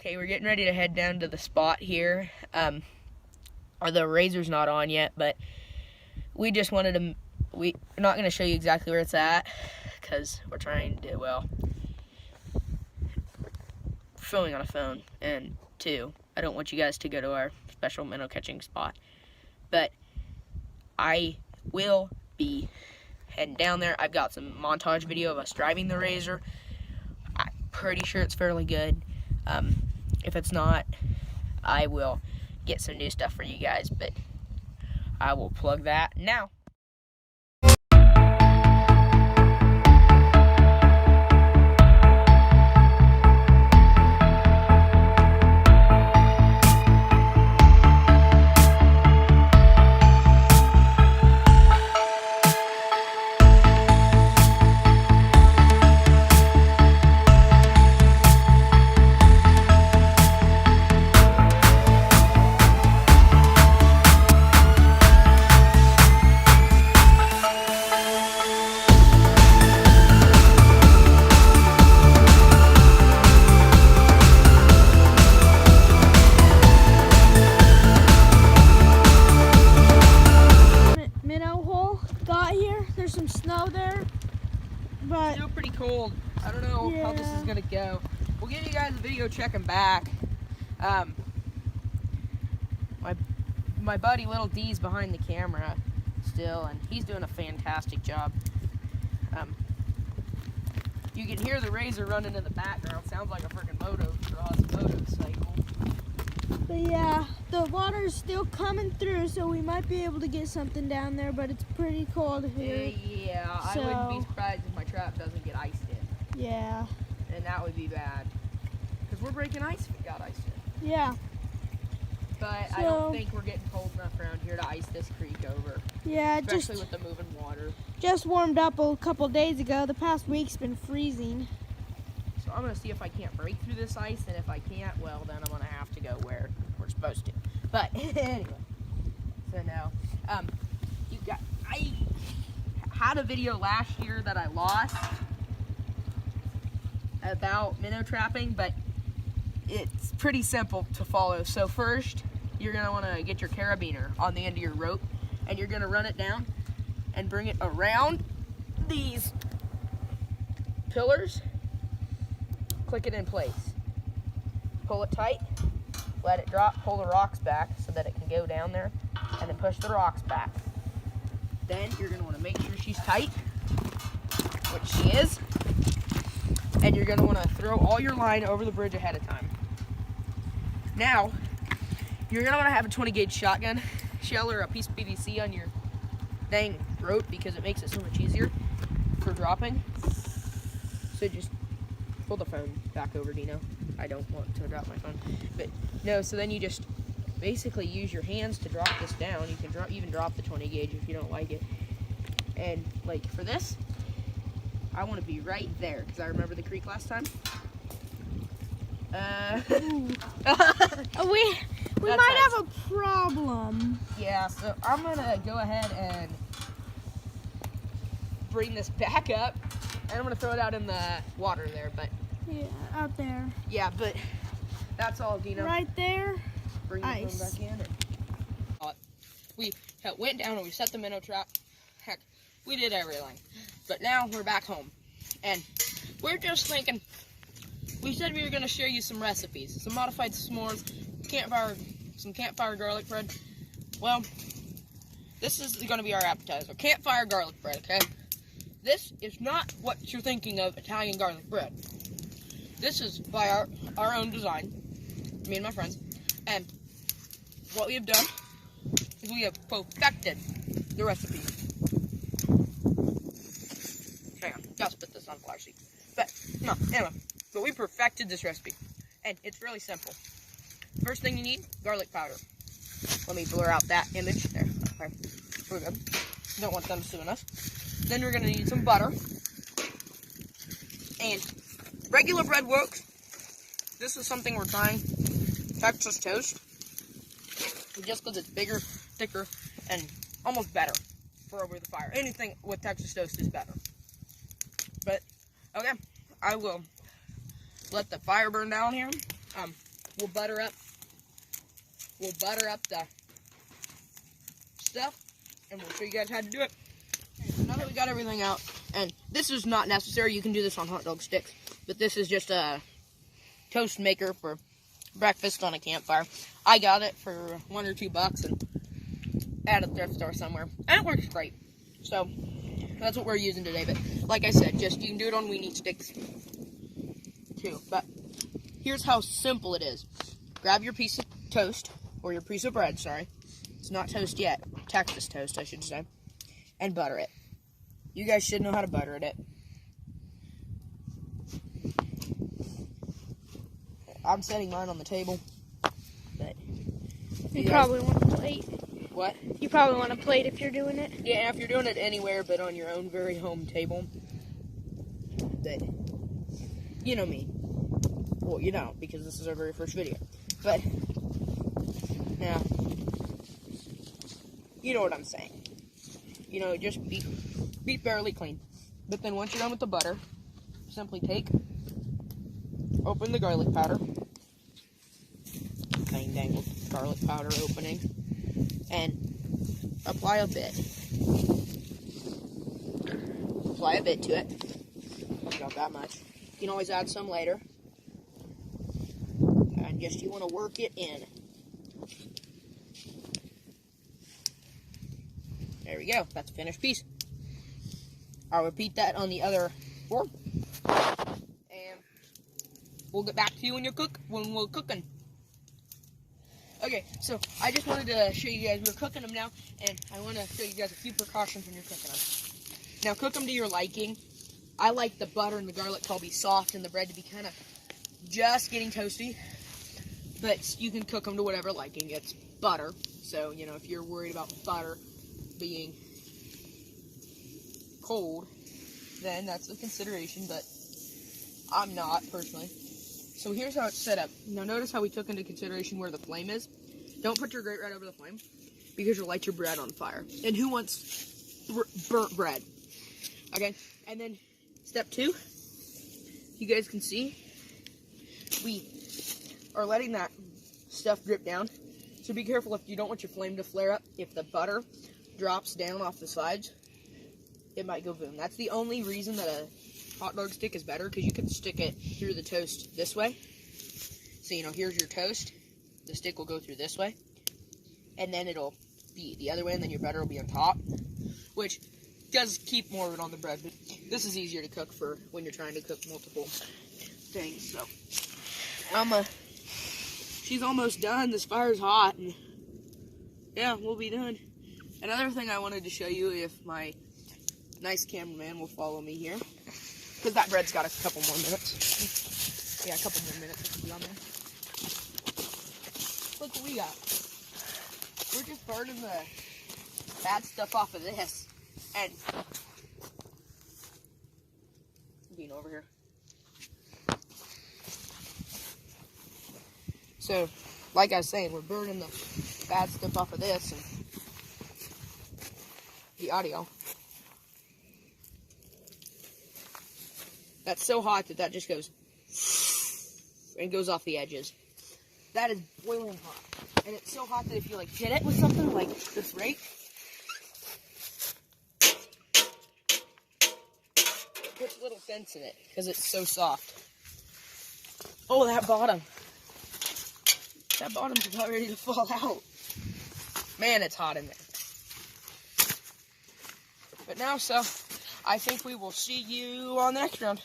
Okay, we're getting ready to head down to the spot here. The razor's not on yet, but we just wanted to, we're not going to show you exactly where it's at because we're trying to, well, filming on a phone, and two, I don't want you guys to go to our special minnow catching spot. But I will be heading down there. I've got some montage video of us driving the razor. I'm pretty sure it's fairly good. If it's not, I will get some new stuff for you guys, but I will plug that now. There's some snow there, but Still pretty cold. I don't know how this is gonna go. We'll give you guys a video checking back. My buddy Little D's behind the camera still, and he's doing a fantastic job. You can hear the razor running in the background. Sounds like a freaking motorcycle. But yeah, the water's still coming through, so we might be able to get something down there, but it's pretty cold here. Yeah, I wouldn't be surprised if my trap doesn't get iced in. Yeah. And that would be bad. Because we're breaking ice if it got iced in. Yeah. But I don't think we're getting cold enough around here to ice this creek over. Yeah, especially with the moving water. Just warmed up a couple days ago. The past week's been freezing. So I'm going to see if I can't break through this ice, and if I can't, well, then I'm going to have to go where we're supposed to. But anyway, so now, I had a video last year that I lost about minnow trapping, but it's pretty simple to follow. So first, you're going to want to get your carabiner on the end of your rope, and you're going to run it down and bring it around these pillars. Click it in place. Pull it tight, let it drop, pull the rocks back so that it can go down there, and then push the rocks back. Then you're going to want to make sure she's tight, which she is, and you're going to want to throw all your line over the bridge ahead of time. Now, you're going to want to have a 20 gauge shotgun shell or a piece of PVC on your dang rope because it makes it so much easier for dropping. So just pull the phone back over, Dino. I don't want to drop my phone. But no, so then you just basically use your hands to drop this down. You can even drop the 20 gauge if you don't like it. And like for this, I want to be right there because I remember the creek last time. We might have a problem. Yeah, so I'm gonna go ahead and bring this back up, and I'm gonna throw it out in the water there. But yeah, out there. Yeah, but that's all, Dino. Right there. Bring the phone back in. We went down and we set the minnow trap. Heck, we did everything. But now we're back home, and we're just thinking. We said we were gonna show you some recipes, some modified s'mores, some campfire garlic bread. Well, this is gonna be our appetizer, campfire garlic bread. Okay, this is not what you're thinking of Italian garlic bread. This is by our own design, me and my friends, and what we have done is we have perfected the recipe. Hang on, gotta spit this on flash sheet. But no, anyway. But we perfected this recipe, and it's really simple. First thing you need, garlic powder. Let me blur out that image there. Okay, we're good. Don't want them suing us. Then we're gonna need some butter, and regular bread works. This is something we're trying, Texas toast, just because it's bigger, thicker, and almost better for over the fire. Anything with Texas toast is better. But okay, I will let the fire burn down here. we'll butter up the stuff, and we'll show you guys how to do it. So now that we got everything out, and this is not necessary, you can do this on hot dog sticks, but this is just a toast maker for breakfast on a campfire. I got it for $1 or $2 and at a thrift store somewhere, and it works great. So that's what we're using today. But like I said, you can do it on weenie sticks too. But here's how simple it is. Grab your piece of toast, or your piece of bread, sorry. It's not toast yet. Texas toast, I should say. And butter it. You guys should know how to butter it. I'm setting mine on the table. But You probably want a plate. What? You probably want a plate if you're doing it. Yeah, if you're doing it anywhere but on your own very home table. But you know me. Well, you don't, because this is our very first video. But now, you know what I'm saying. You know, just be fairly clean. But then once you're done with the butter, simply open the garlic powder. Dang garlic powder opening. And apply a bit. Apply a bit to it. Not that much. You can always add some later. And just you want to work it in. There we go. That's a finished piece. I'll repeat that on the other fork. And we'll get back to you when we're cooking. Okay, so I just wanted to show you guys, we're cooking them now, and I want to show you guys a few precautions when you're cooking them. Now, cook them to your liking. I like the butter and the garlic to all be soft and the bread to be kind of just getting toasty, but you can cook them to whatever liking. It's butter, so, you know, if you're worried about butter being cold, then that's a consideration, but I'm not, personally. So here's how it's set up. Now notice how we took into consideration where the flame is. Don't put your grate right over the flame, because you'll light your bread on fire. And who wants burnt bread? Okay, and then step 2, you guys can see, we are letting that stuff drip down. So be careful if you don't want your flame to flare up. If the butter drops down off the sides, it might go boom. That's the only reason that a hot dog stick is better, because you can stick it through the toast this way. So, you know, here's your toast. The stick will go through this way. And then it'll be the other way, and then your butter will be on top. Which does keep more of it on the bread, but this is easier to cook for when you're trying to cook multiple things. So, she's almost done. This fire's hot. And yeah, we'll be done. Another thing I wanted to show you, if my nice cameraman will follow me here, because that bread's got a couple more minutes. Yeah, a couple more minutes to be on there. Look what we got. We're just burning the bad stuff off of this. And being over here. So, like I was saying, we're burning the bad stuff off of this and the audio. That's so hot that just goes and goes off the edges. That is boiling hot. And it's so hot that if you like hit it with something like this rake, it puts a little dents in it because it's so soft. Oh, that bottom. That bottom's about ready to fall out. Man, it's hot in there. But now, so I think we will see you on the next round.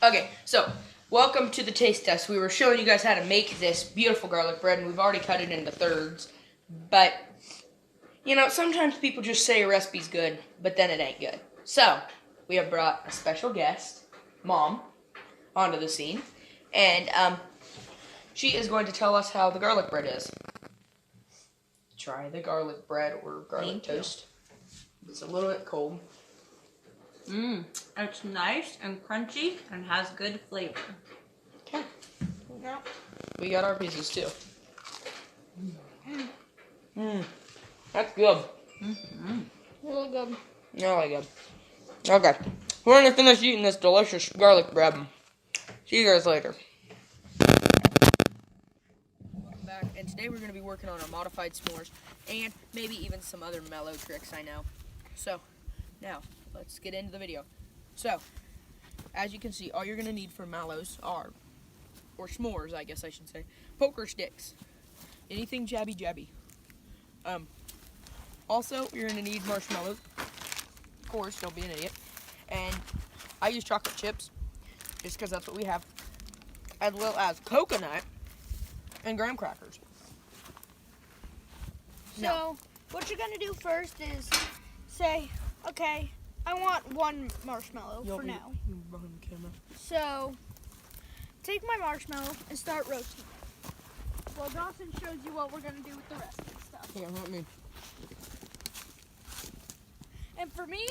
Okay, so welcome to the taste test. We were showing you guys how to make this beautiful garlic bread, and we've already cut it into thirds. But, you know, sometimes people just say a recipe's good, but then it ain't good. So, we have brought a special guest, Mom, onto the scene. And she is going to tell us how the garlic bread is. Try the garlic bread or garlic toast. It's a little bit cold. It's nice and crunchy and has good flavor. Okay. We got our pieces too. That's good. Really good. Really good. Okay. We're gonna finish eating this delicious garlic bread. See you guys later. Welcome back, and today we're gonna be working on our modified s'mores and maybe even some other mellow tricks I know. So, now, let's get into the video. So, as you can see, all you're gonna need for mallows are, or s'mores, I guess I should say, poker sticks. Anything jabby jabby. Also, you're gonna need marshmallows. Of course, don't be an idiot. And I use chocolate chips, just because that's what we have, as well as coconut and graham crackers. So, what you're gonna do first is say, okay, I want one marshmallow for now. So, take my marshmallow and start roasting it. While Dawson shows you what we're gonna do with the rest of the stuff. Yeah, not me. And for me,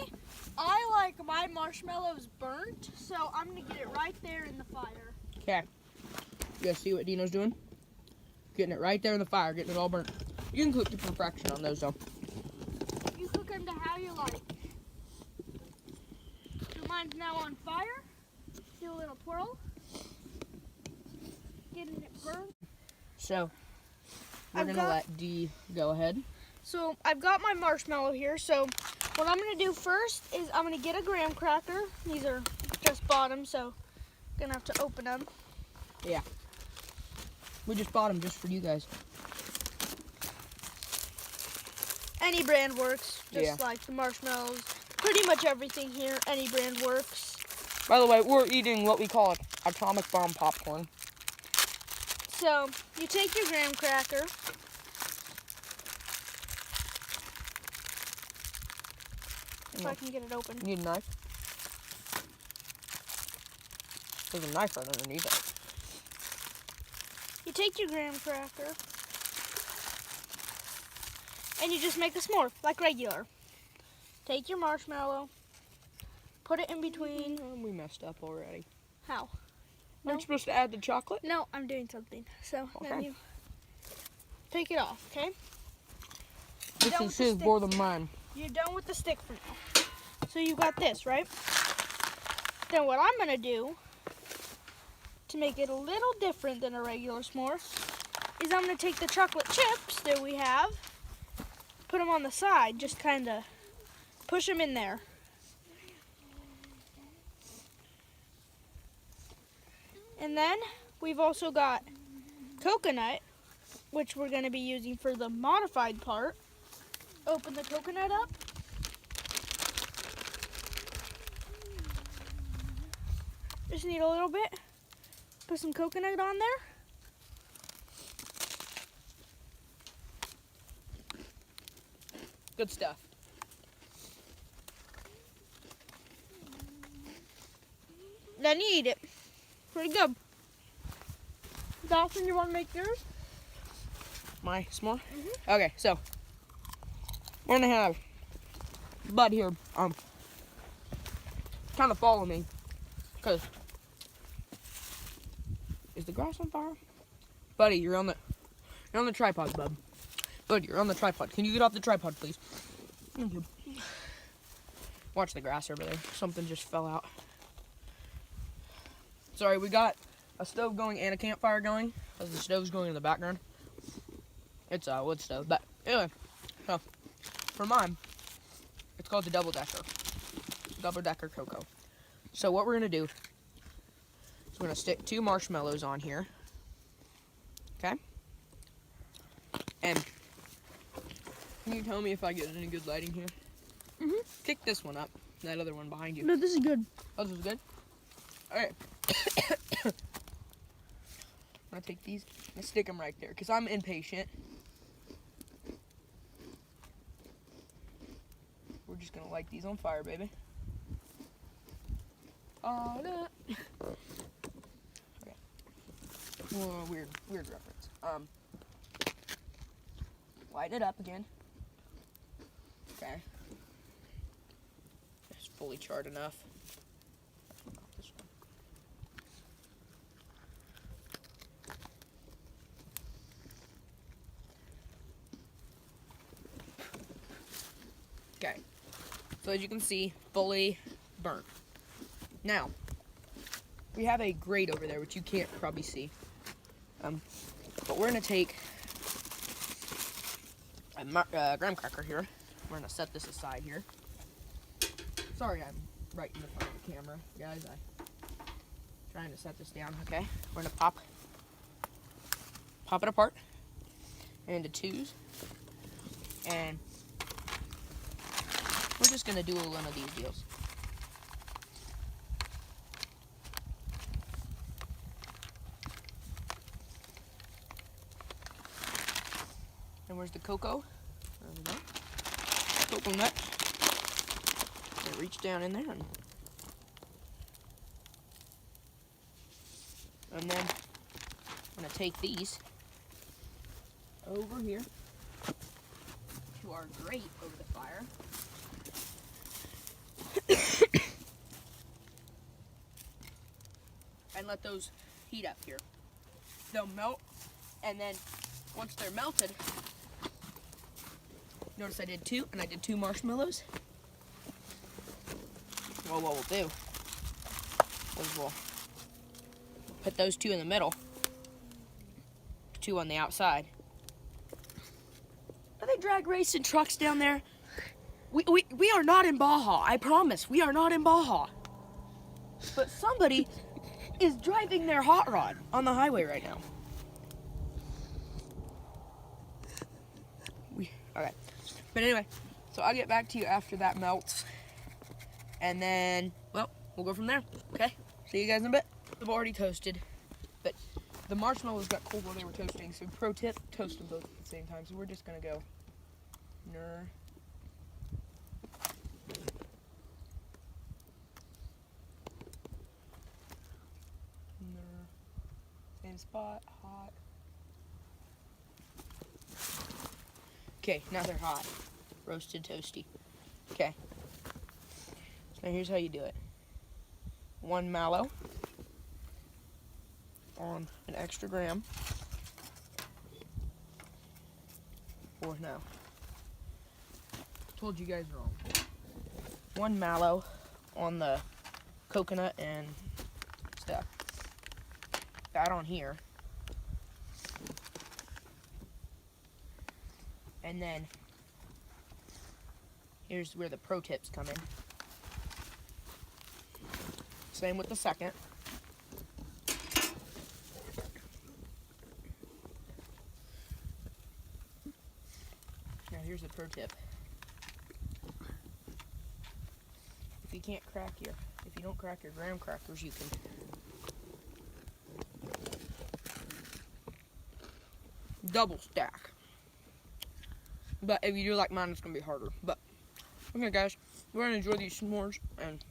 I like my marshmallows burnt, so I'm gonna get it right there in the fire. Okay. You guys see what Dino's doing? Getting it right there in the fire, getting it all burnt. You can cook to perfection on those though. You cook them to how you like. So mine's now on fire. Do a little twirl. Getting it burnt. So, we're gonna let D go ahead. So I've got my marshmallow here. So what I'm gonna do first is I'm gonna get a graham cracker. These are just bought them, so I'm gonna have to open them. Yeah. We just bought them just for you guys. Any brand works, just Yeah. like the marshmallows. Pretty much everything here, any brand works. By the way, we're eating what we call atomic bomb popcorn. So you take your graham cracker. If I can get it open. You need a knife? There's a knife right underneath it. You take your graham cracker and you just make a s'more, like regular. Take your marshmallow, put it in between. We messed up already. How? Aren't you supposed to add the chocolate? No, I'm doing something. So then Okay. you take it off, okay? This done is with the his stick. more than mine. You're done with the stick for now. So you got this, right? Then what I'm gonna do to make it a little different than a regular s'more is I'm gonna take the chocolate chips that we have, put them on the side, just kind of push them in there. And then we've also got coconut, which we're gonna be using for the modified part. Open the coconut up. Just need a little bit. Put some coconut on there. Good stuff. Then you eat it. Pretty good. Dawson, you want to make yours? My s'more? Okay, so we're gonna have Bud here kind of follow me, because is the grass on fire? Buddy, you're on the tripod, bud. Bud, you're on the tripod. Can you get off the tripod, please? Thank you. Watch the grass over there. Something just fell out. Sorry, we got a stove going and a campfire going, as the stove's going in the background. It's a wood stove, but anyway, so for mine, it's called the double decker cocoa. So what we're gonna do is we're gonna stick 2 marshmallows on here, okay? And can you tell me if I get any good lighting here? Pick this one up, that other one behind you. No, this is good. Oh, this is good. All right. I'm gonna take these and stick them right there, because I'm impatient. We're just gonna light these on fire, baby. Oh, no. Okay. Whoa, weird reference. Lighten it up again. Okay. It's fully charred enough. Not this one. Okay, so as you can see, fully burnt. Now, we have a grate over there, which you can't probably see. But we're gonna take a graham cracker here. We're gonna set this aside here. Sorry, I'm right in the front of the camera, guys. I'm trying to set this down. Okay, we're gonna pop it apart into twos, and we're just gonna do one of these deals. And where's the cocoa? There we go. Cocoa nut. So reach down in there and then I'm gonna take these over here to our grate over the fire. And let those heat up here. They'll melt, and then once they're melted, notice I did two, and I did 2 marshmallows. Well, what we'll do is we'll put those 2 in the middle, 2 on the outside. Are they drag racing trucks down there? We are not in Baja, I promise. We are not in Baja. But somebody is driving their hot rod on the highway right now. Okay. But anyway, so I'll get back to you after that melts. And then, well, we'll go from there. Okay? See you guys in a bit. They've already toasted. But the marshmallows got cold while they were toasting. So pro tip, toast them both at the same time. So we're just going to go. Ner. Same spot, hot. Okay, now they're hot. Roasted toasty. Okay. So now here's how you do it. 1 mallow on an extra gram. Or no. Told you guys wrong. 1 mallow on the coconut and stuff. That on here. And then here's where the pro tips come in. Same with the second. Now here's the pro tip. If you don't crack your graham crackers, you can double stack. But if you do like mine, it's gonna be harder. But okay, guys, we're gonna enjoy these s'mores and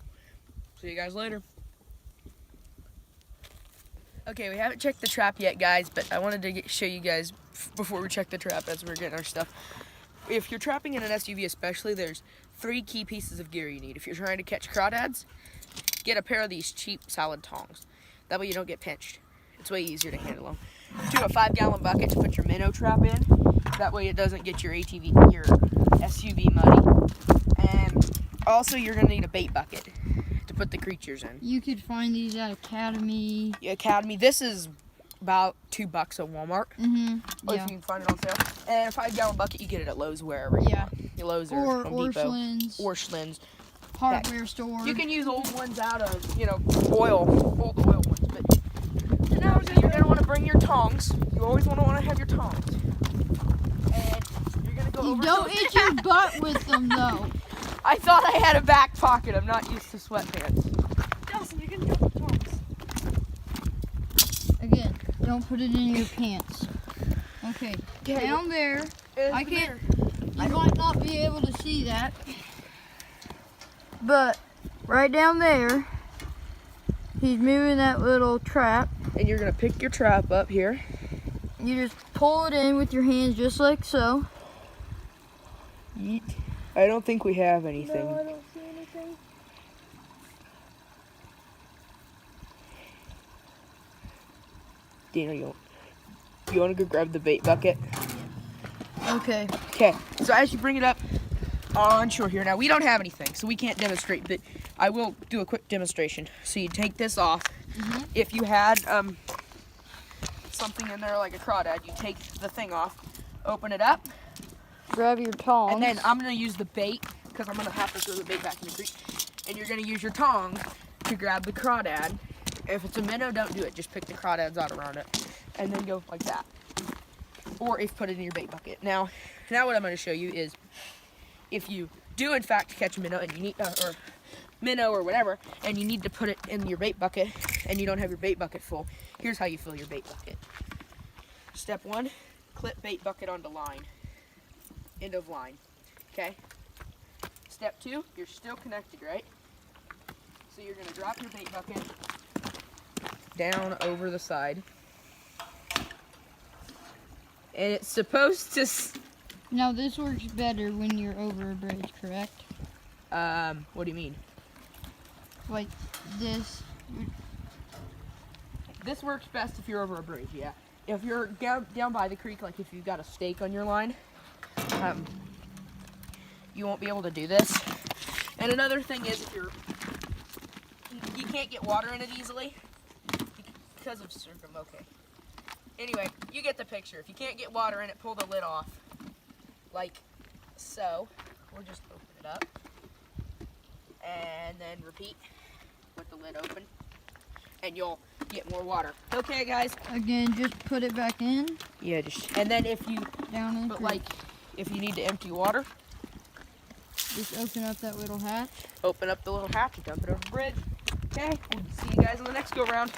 see you guys later. Okay, we haven't checked the trap yet, guys, but I wanted to show you guys before we check the trap as we're getting our stuff. If you're trapping in an SUV especially, there's 3 key pieces of gear you need. If you're trying to catch crawdads, get a pair of these cheap salad tongs. That way you don't get pinched. It's way easier to handle them. 2, a 5-gallon bucket to put your minnow trap in. That way it doesn't get your SUV muddy. And also you're gonna need a bait bucket to put the creatures in. You could find these at Academy. Academy. This is about $2 at Walmart. Or Yeah. if you can find it on sale. And a 5-gallon bucket you get it at Lowe's, wherever you want. Lowe's or Home Depot. Schlins. Or Schlins. Hardware store. You can use old ones out of, old oil ones. But now you're gonna want to bring your tongs. You always want to have your tongs. And you're gonna go over. Don't hit your butt with them though. I thought I had a back pocket. I'm not used to sweatpants. Dawson, you're gonna go with tongs. Again, don't put it in your pants. Okay, down there. I can't. You might not be able to see that, but right down there, he's moving that little trap. And you're gonna pick your trap up here. You just pull it in with your hands, just like so. Yeet. I don't think we have anything. No, I don't see anything. Daniel, you want to go grab the bait bucket? Okay. Okay, so as you bring it up, on shore here. Now we don't have anything, so we can't demonstrate, but I will do a quick demonstration. So you take this off. If you had something in there like a crawdad, you take the thing off, open it up, Grab your tongs. and then I'm gonna use the bait because I'm gonna have to throw the bait back in the creek. And you're gonna use your tongs to grab the crawdad. If it's a minnow, don't do it. Just pick the crawdads out around it, and then go like that. Or if put it in your bait bucket. Now what I'm gonna show you is if you do in fact catch a minnow and you need or minnow or whatever, and you need to put it in your bait bucket, and you don't have your bait bucket full. Here's how you fill your bait bucket. Step 1, clip bait bucket onto line. End of line. Okay. Step 2, you're still connected, right? So you're gonna drop your bait bucket down over the side. And it's supposed to Now this works better when you're over a bridge, correct? what do you mean? Like this. This works best if you're over a bridge, yeah. If you're down by the creek, like if you've got a stake on your line, you won't be able to do this. And another thing is if you can't get water in it easily because of circum, okay. Anyway, you get the picture. If you can't get water in it, pull the lid off, like so. Or just open it up, and then repeat with the lid open, and you'll get more water. Okay, guys? Again, just put it back in. Yeah, just, and then if you, Down in the but creek. like, if you need to empty water, Just open up that little hatch. open up the little hatch and dump it over the bridge. Okay, we'll see you guys on the next go round.